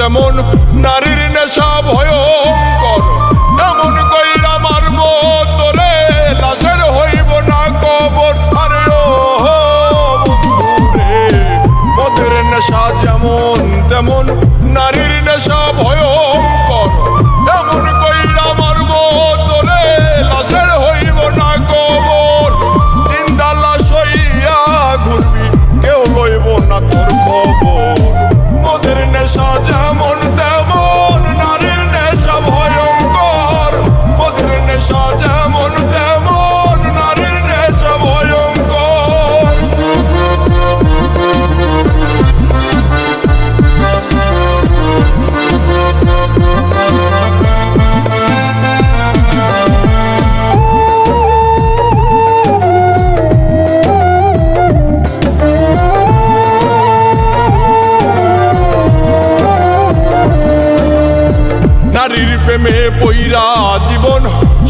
তেমন নারীর নেশা ভয়ঙ্কর। এমন কইরা মারব তোরে লাশের হইব না কবর। আরে ও বন্ধুরে, মদের নেশা যেমন তেমন নারীর নেশা ভয়ঙ্কর। এমন কইরা মারব তোরে লাশের হইব না কবর। জিন্দা লাশ হইয়া ঘুরবি, কেউ লইব না তোর খবর। মদের নেশা যেমন তেমন নারীর নেশা ভয়ঙ্কর। মদের নেশা যেমন তেমন নারীর নেশা ভয়ঙ্কর। নারীর প্রেমে পইরা জীবন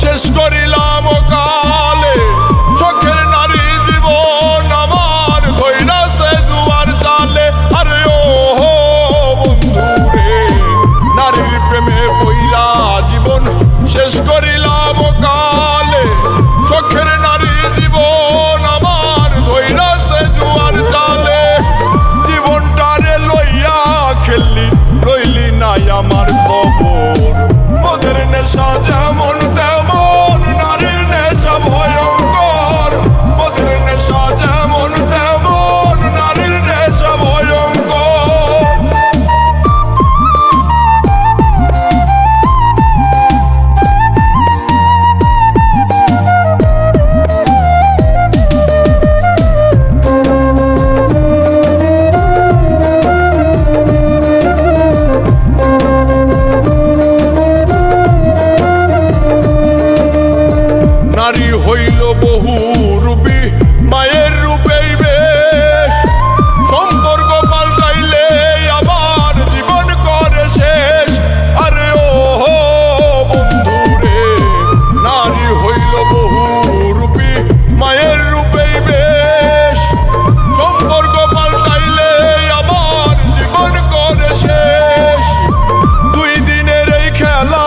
শেষ করিলাম কালে। শখের নারী জীবন আমার ধইরাছে জুয়ার জালে। আরে ও বন্ধুরে, নারীর প্রেমে পইরা জীবন শেষ করিলাম কালে। শখের নারী জীবন আমার ধইরাছে জুয়ার জালে। জীবনটারে লইয়া খেললি, রইলি নাই আমার খবর। মদের নেশা যেমন তেমন নারীর নেশা ভয়ঙ্কর। মদের নেশা যেমন তেমন নারীর নেশা ভয়ঙ্কর। নারী হইল বহু রূপী, মায়ের রূপেই বেশ। সম্পর্ক পাল্টাইলে আবার জীবন করে শেষ। আরে ও বন্ধুরে, নারী হইল বহু রূপী, মায়ের রূপেই বেশ। সম্পর্ক পাল্টাইলে আবার জীবন করে শেষ। দুই দিনের এই খেলা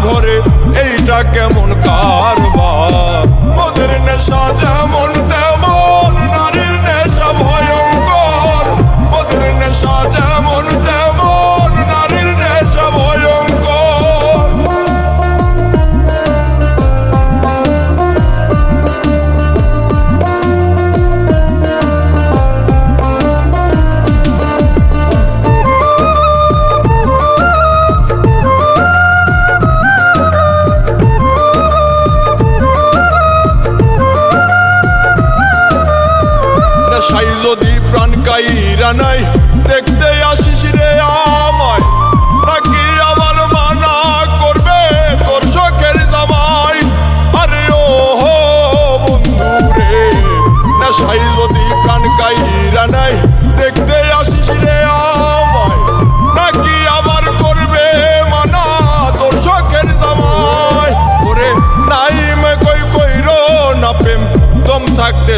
ঘরে, এইটা কেমন কারবার। মদের নেশা যেমন তেমন নারীর নেশা ভয়ঙ্কর। মদের নেশা যেমন তেমন নারীর নেশা ভয়ঙ্কর। নেশাই যদি প্রাণ কাইরা নাই, দেখতে আসিস রে আমায়। নাকি আবার মানা করবে তোর শখের জামাই। আরে ও বন্ধুরে, নেশাই যদি প্রাণ কাইরা নাই, দেখতে আসিস রে আমায়। নাকি আবার করবে মানা তোর শখের জামাই। ওরে নাইমে কই কইরো না প্রেম, দম থাকতে